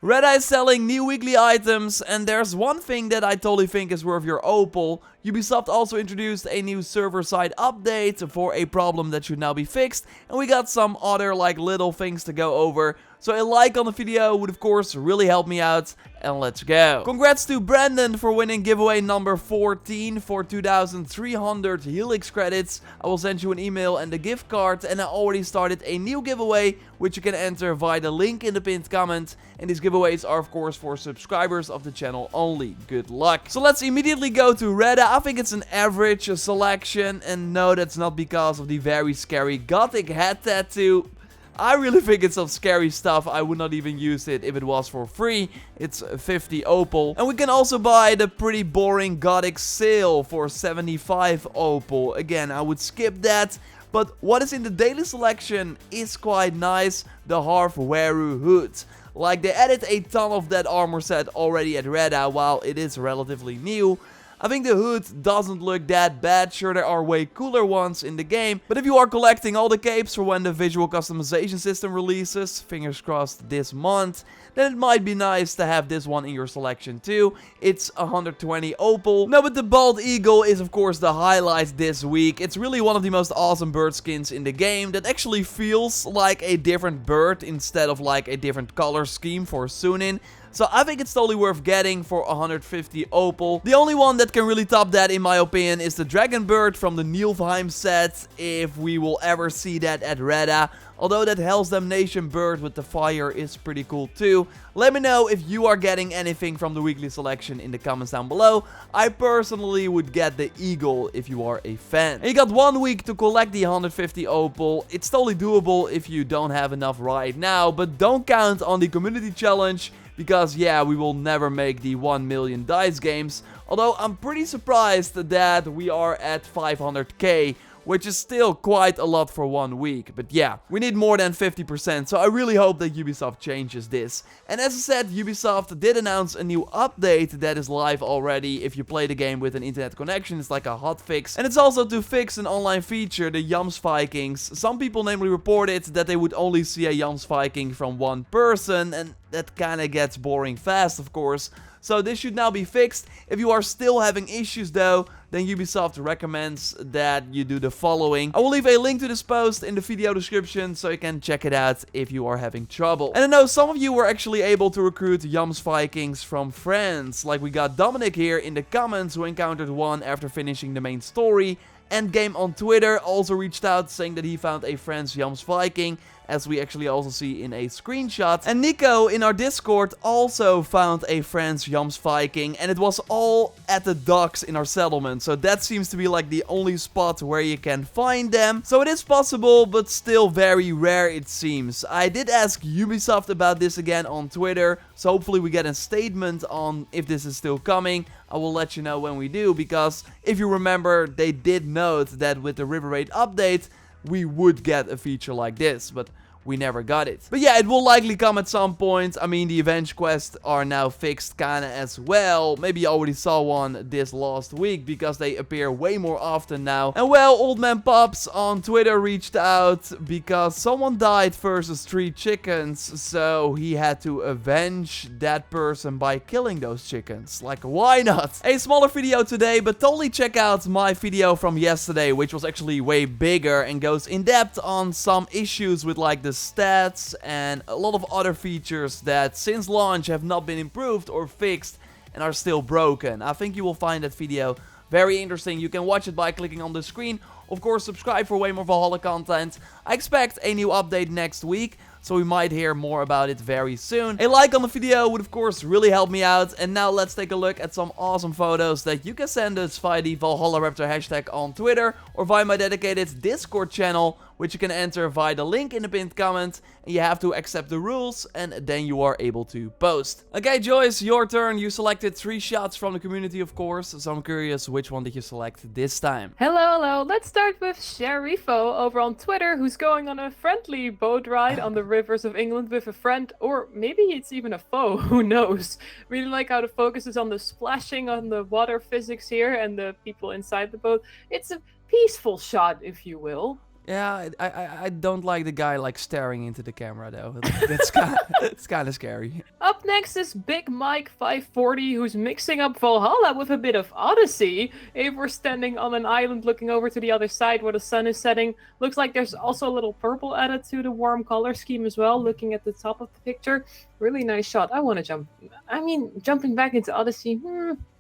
Red-Eye is selling new weekly items, and there's one thing that I totally think is worth your opal. Ubisoft also introduced a new server-side update for a problem that should now be fixed, and we got some other like little things to go over. So a like on the video would of course really help me out, and let's go. Congrats to Brandon for winning giveaway number 14 for 2,300 Helix credits. I will send you an email and a gift card, and I already started a new giveaway which you can enter via the link in the pinned comment. And these giveaways are of course for subscribers of the channel only. Good luck. So let's immediately go to Reddit. I think it's an average selection, and no, that's not because of the very scary gothic head tattoo. I really think it's some scary stuff. I would not even use it if it was for free. It's 50 opal. And we can also buy the pretty boring gothic sail for 75 opal. Again, I would skip that. But what is in the daily selection is quite nice. The Harfweru hood. Like, they added a ton of that armor set already at Reddit while it is relatively new. I think the hood doesn't look that bad. Sure, there are way cooler ones in the game, but if you are collecting all the capes for when the visual customization system releases, fingers crossed this month, then it might be nice to have this one in your selection too. It's 120 opal. No, but the bald eagle is of course the highlight this week. It's really one of the most awesome bird skins in the game that actually feels like a different bird instead of like a different color scheme for Sunin. So I think it's totally worth getting for 150 opal. The only one that can really top that in my opinion is the dragon bird from the Nilfheim set, if we will ever see that at Reddit. Although that Hell's Damnation bird with the fire is pretty cool too. Let me know if you are getting anything from the weekly selection in the comments down below. I personally would get the eagle if you are a fan. And you got 1 week to collect the 150 opal. It's totally doable if you don't have enough right now, but don't count on the community challenge. Because yeah, we will never make the 1 million dice games. Although I'm pretty surprised that we are at 500k. Which is still quite a lot for 1 week. But yeah, we need more than 50%. So I really hope that Ubisoft changes this. And as I said, Ubisoft did announce a new update that is live already. If you play the game with an internet connection, it's like a hotfix. And it's also to fix an online feature, the Jams Vikings. Some people namely reported that they would only see a Jams Viking from one person. And that kinda gets boring fast, of course. So this should now be fixed. If you are still having issues though, then Ubisoft recommends that you do the following. I will leave a link to this post in the video description so you can check it out if you are having trouble. And I know some of you were actually able to recruit Jams Vikings from friends. Like we got Dominic here in the comments who encountered one after finishing the main story. Endgame on Twitter also reached out saying that he found a friend's Jams Viking, as we actually also see in a screenshot. And Nico in our Discord also found a friend's Jams Viking, and it was all at the docks in our settlement. So that seems to be like the only spot where you can find them. So it is possible, but still very rare it seems. I did ask Ubisoft about this again on Twitter, so hopefully we get a statement on if this is still coming. I will let you know when we do, because if you remember, they did note that with the River Raid update, we would get a feature like this, but we never got it. But yeah, it will likely come at some point. I mean, the Avenge quests are now fixed kinda as well. Maybe you already saw one this last week, because they appear way more often now. And well, Old Man Pops on Twitter reached out because someone died versus 3 chickens, so he had to avenge that person by killing those chickens. Like, why not? A smaller video today, but totally check out my video from yesterday, which was actually way bigger and goes in depth on some issues with like the stats and a lot of other features that since launch have not been improved or fixed and are still broken. I think you will find that video very interesting. You can watch it by clicking on the screen. Of course, subscribe for way more Valhalla content. I expect a new update next week, so we might hear more about it very soon. A like on the video would of course really help me out. And now let's take a look at some awesome photos that you can send us via the ValhallaRaptor hashtag on Twitter or via my dedicated Discord channel, which you can enter via the link in the pinned comment. And you have to accept the rules, and then you are able to post. Okay, Joyce, your turn. You selected 3 shots from the community, of course, so I'm curious, which one did you select this time? Hello. Let's start with Sharifo over on Twitter, who's going on a friendly boat ride on the rivers of England with a friend, or maybe it's even a foe, who knows. Really like how the focus is on the splashing, on the water physics here, and the people inside the boat. It's a peaceful shot, if you will. Yeah, I don't like the guy like staring into the camera though. That's kind it's kind of scary. Up next is Big Mike 540, who's mixing up Valhalla with a bit of Odyssey. Eivor standing on an island looking over to the other side where the sun is setting. Looks like there's also a little purple added to the warm color scheme as well, looking at the top of the picture. Really nice shot. I want to jump. I mean, jumping back into Odyssey.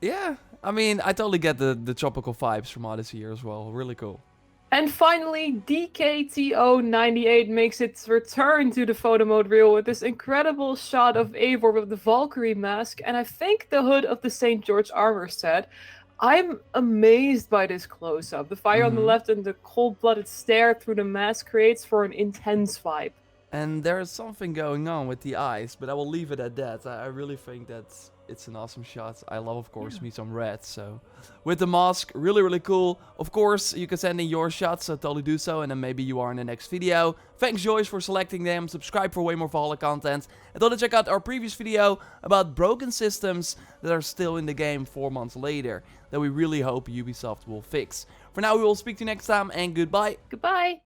Yeah, I mean, I totally get the tropical vibes from Odyssey here as well. Really cool. And finally, DKTO98 makes its return to the photo mode reel with this incredible shot of Eivor with the Valkyrie mask and I think the hood of the St. George armor set. I'm amazed by this close-up. The fire on the left and the cold-blooded stare through the mask creates for an intense vibe. And there is something going on with the eyes, but I will leave it at that. I really think it's an awesome shot. I love, of course, me some red. So with the mask, really, really cool. Of course, you can send in your shots, so totally do so. And then maybe you are in the next video. Thanks, Joyce, for selecting them. Subscribe for way more Valhalla content. And don't check out our previous video about broken systems that are still in the game 4 months later. That we really hope Ubisoft will fix. For now, we will speak to you next time, and goodbye. Goodbye!